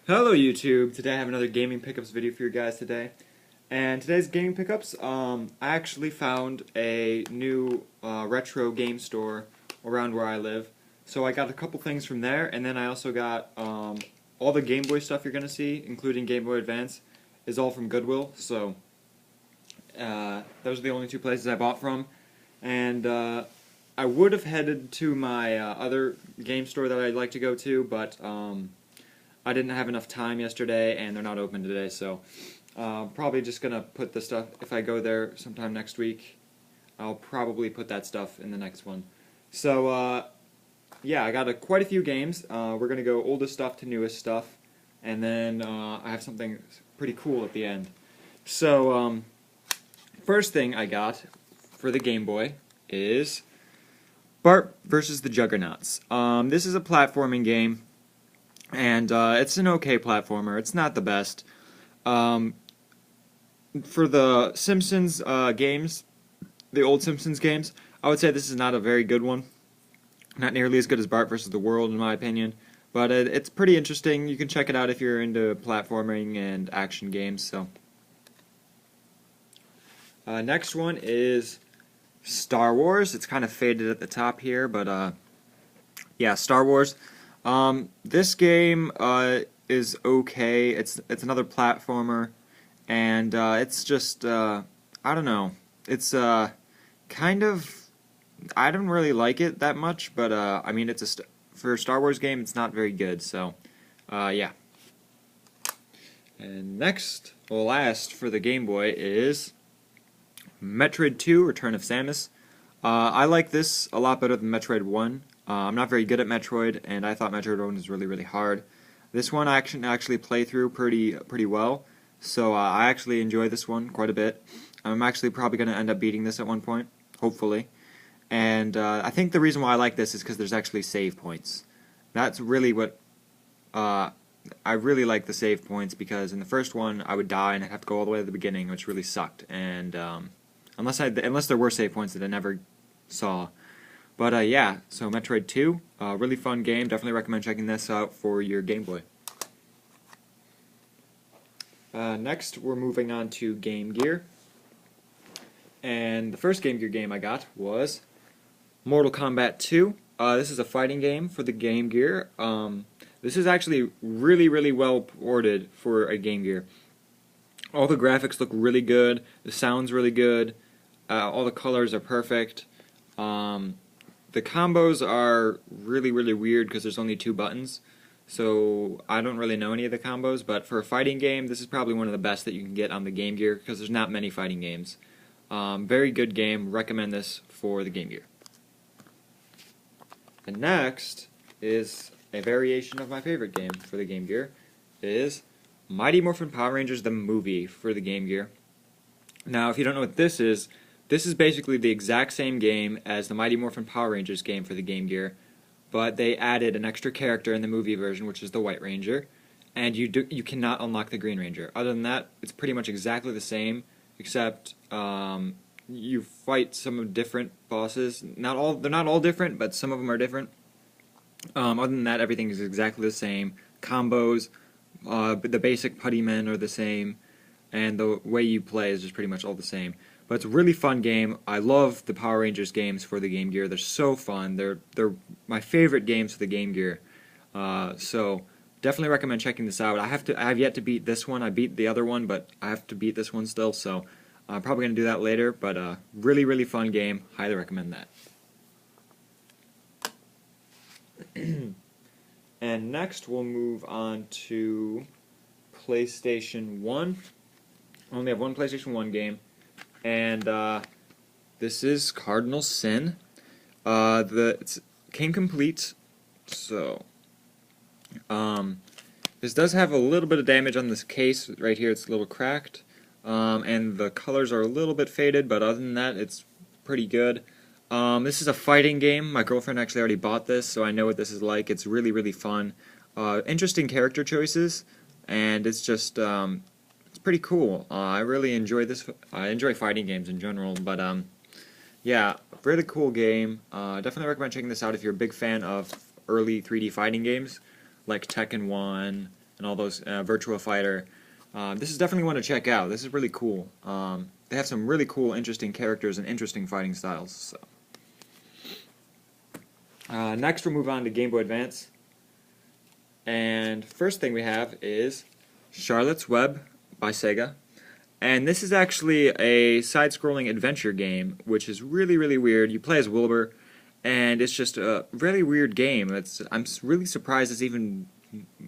Hello YouTube! Today I have another gaming pickups video for you guys today. And today's gaming pickups, I actually found a new retro game store around where I live. So I got a couple things from there, and then I also got all the Game Boy stuff you're going to see, including Game Boy Advance, is all from Goodwill. So those are the only two places I bought from. And I would have headed to my other game store that I'd like to go to, but I didn't have enough time yesterday, and they're not open today, so probably just gonna put the stuff, if I go there sometime next week, I'll probably put that stuff in the next one. So, yeah, I got quite a few games. We're gonna go oldest stuff to newest stuff, and then I have something pretty cool at the end. So, first thing I got for the Game Boy is Bart vs. the Juggernauts. This is a platforming game. And it's an okay platformer. It's not the best. For the Simpsons games, the old Simpsons games, I would say this is not a very good one. Not nearly as good as Bart vs. the World, in my opinion. But it's pretty interesting. You can check it out if you're into platforming and action games. So, next one is Star Wars. It's kind of faded at the top here, but yeah, Star Wars. This game is okay. It's another platformer, and it's just I don't know. It's kind of, I don't really like it that much, but I mean, it's for a Star Wars game, it's not very good. So yeah. And next, or last for the Game Boy is Metroid 2: Return of Samus. I like this a lot better than Metroid 1. I'm not very good at Metroid, and I thought Metroid 1 was really, really hard. This one I can actually play through pretty well, so I actually enjoy this one quite a bit. I'm actually probably going to end up beating this at one point, hopefully. And I think the reason why I like this is because there's actually save points. That's really what I really like the save points, because in the first one I would die and I'd have to go all the way to the beginning, which really sucked. And unless there were save points that I never saw. But yeah, so Metroid 2, really fun game. Definitely recommend checking this out for your Game Boy. Next, we're moving on to Game Gear. And the first Game Gear game I got was Mortal Kombat 2. This is a fighting game for the Game Gear. This is actually really, really well ported for a Game Gear. All the graphics look really good. The sound's really good. All the colors are perfect. The combos are really, really weird because there's only 2 buttons, so I don't really know any of the combos, but for a fighting game, this is probably one of the best that you can get on the Game Gear, because there's not many fighting games. Very good game. Recommend this for the Game Gear. And next is a variation of my favorite game for the Game Gear. It is Mighty Morphin Power Rangers the movie for the Game Gear. Now, if you don't know what this is basically the exact same game as the Mighty Morphin Power Rangers game for the Game Gear, but they added an extra character in the movie version, which is the White Ranger, and you cannot unlock the Green Ranger. Other than that, it's pretty much exactly the same, except you fight some different bosses. They're not all different, but some of them are different. Other than that, everything is exactly the same. Combos, the basic putty men are the same, and the way you play is just pretty much all the same. But it's a really fun game. I love the Power Rangers games for the Game Gear. They're so fun. They're my favorite games for the Game Gear. So definitely recommend checking this out. I have yet to beat this one. I beat the other one, but I have to beat this one still. So I'm probably gonna do that later. But really, really fun game. Highly recommend that. And next we'll move on to PlayStation 1. I only have one PlayStation 1 game. And this is Cardinal Sin. It came complete, so this does have a little bit of damage on this case right here. It's a little cracked, and the colors are a little bit faded, but other than that, it's pretty good. This is a fighting game. My girlfriend actually already bought this, so I know what this is like. It's really, really fun. Interesting character choices, and it's just it's pretty cool. I really enjoy this. I enjoy fighting games in general, but yeah, really cool game. Definitely recommend checking this out if you're a big fan of early 3D fighting games like Tekken 1 and all those Virtua Fighter. This is definitely one to check out. This is really cool. They have some really cool, interesting characters and interesting fighting styles. So. Next, we'll move on to Game Boy Advance. And first thing we have is Charlotte's Web by Sega. And this is actually a side-scrolling adventure game, which is really, really weird. You play as Wilbur, and it's just a really weird game. I'm really surprised this even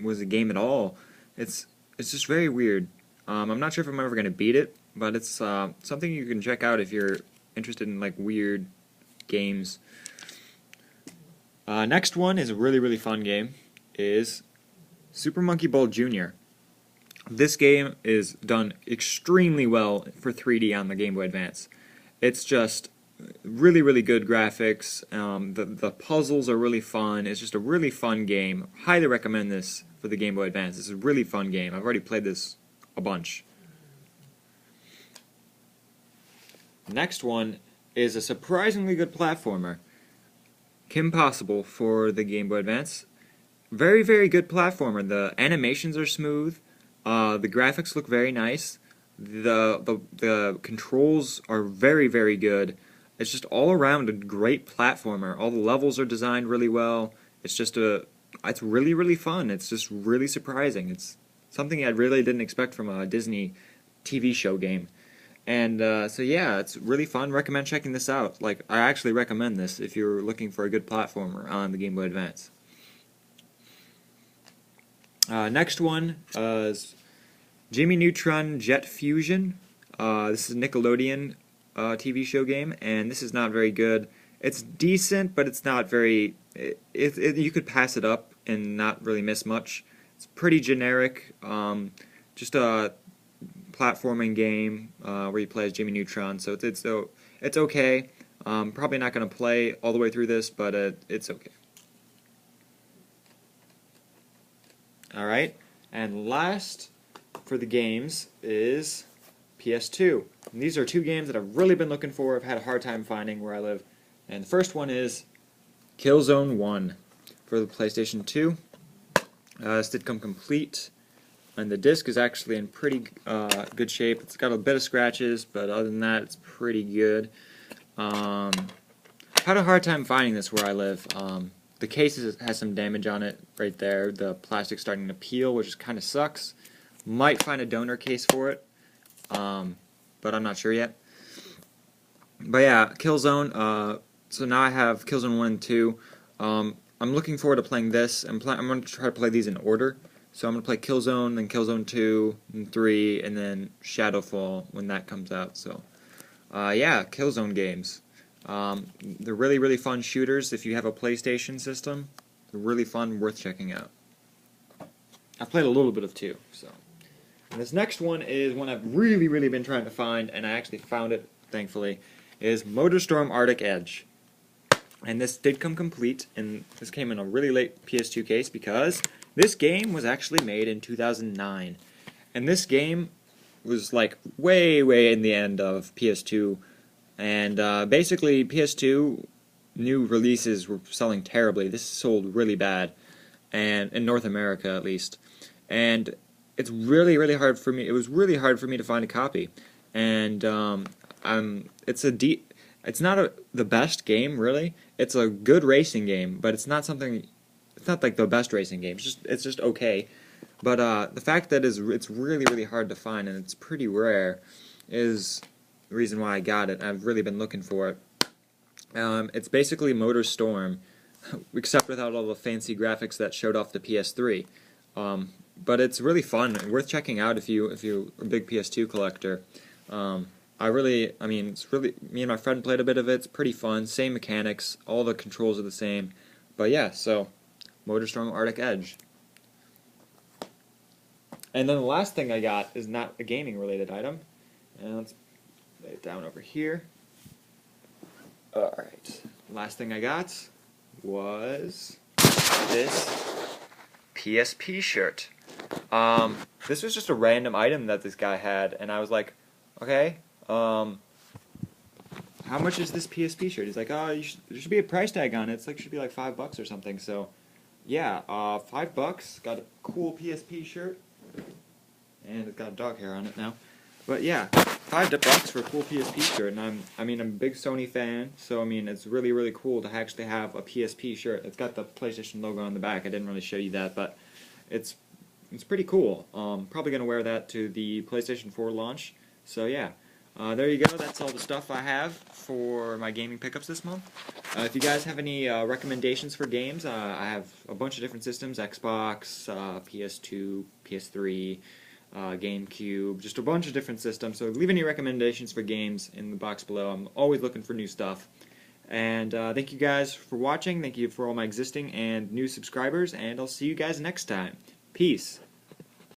was a game at all. It's just very weird. I'm not sure if I'm ever going to beat it, but it's something you can check out if you're interested in like weird games. Next one is a really, really fun game. Is Super Monkey Ball Jr. This game is done extremely well for 3D on the Game Boy Advance. It's just really, really good graphics. The puzzles are really fun. It's just a really fun game. Highly recommend this for the Game Boy Advance. This is a really fun game. I've already played this a bunch. Next one is a surprisingly good platformer. Kim Possible for the Game Boy Advance. Very, very good platformer. The animations are smooth. The graphics look very nice. The controls are very, very good. It's just all around a great platformer. All the levels are designed really well. It's really, really fun. It's just really surprising. It's something I really didn't expect from a Disney TV show game. And so yeah, it's really fun. Recommend checking this out. Like, I actually recommend this if you're looking for a good platformer on the Game Boy Advance. Next one is Jimmy Neutron Jet Fusion. This is a Nickelodeon TV show game, and this is not very good. It's decent, but it's not very... you could pass it up and not really miss much. It's pretty generic. Just a platforming game where you play as Jimmy Neutron, so it's okay. Probably not going to play all the way through this, but it's okay. Alright, and last for the games is PS2. And these are two games that I've really been looking for. I've had a hard time finding where I live. And the first one is Killzone 1 for the PlayStation 2. This did come complete, and the disc is actually in pretty good shape. It's got a bit of scratches, but other than that, it's pretty good. Had a hard time finding this where I live. The case has some damage on it right there. The plastic's starting to peel, which kind of sucks. Might find a donor case for it, but I'm not sure yet. But yeah, Killzone. So now I have Killzone 1 and 2. I'm looking forward to playing this. I'm going to try to play these in order. So I'm going to play Killzone, then Killzone 2, and 3, and then Shadowfall when that comes out. So yeah, Killzone games. They're really, really fun shooters if you have a PlayStation system. They're really fun, worth checking out. I played a little bit of 2, so. And this next one is one I've really, really been trying to find, and I actually found it, thankfully, is Motorstorm Arctic Edge. And this did come complete, and this came in a really late PS2 case because this game was actually made in 2009. And this game was like way, way in the end of PS2. And basically, PS2 new releases were selling terribly. This sold really bad, and in North America at least. And it's really, really hard for me. It was really hard for me to find a copy. And it's not the best game really. It's a good racing game, but it's not something. It's not like the best racing game. It's just okay. But the fact that it's really, really hard to find and it's pretty rare is the reason why I got it. I've really been looking for it. It's basically Motorstorm, except without all the fancy graphics that showed off the PS3. But it's really fun and worth checking out if you're a big PS2 collector. It's really, me and my friend played a bit of it. It's pretty fun. Same mechanics. All the controls are the same. But yeah, so Motorstorm Arctic Edge. And then the last thing I got is not a gaming related item. And let's lay it down over here. Alright. Last thing I got was this PSP shirt. This was just a random item that this guy had, and I was like, okay, how much is this PSP shirt? He's like, oh, there should be a price tag on it. It's like, should be like $5 or something. So yeah, $5. Got a cool PSP shirt, and it's got a dog hair on it now. But yeah, $5 for a cool PSP shirt, and I'm a big Sony fan, so I mean, it's really really cool to actually have a PSP shirt. It's got the PlayStation logo on the back. I didn't really show you that, but it's pretty cool. Probably gonna wear that to the PlayStation 4 launch. So yeah, there you go. That's all the stuff I have for my gaming pickups this month. If you guys have any recommendations for games, I have a bunch of different systems: Xbox, PS2, PS3. GameCube, just a bunch of different systems. So leave any recommendations for games in the box below. I'm always looking for new stuff. And thank you guys for watching. Thank you for all my existing and new subscribers. And I'll see you guys next time. Peace.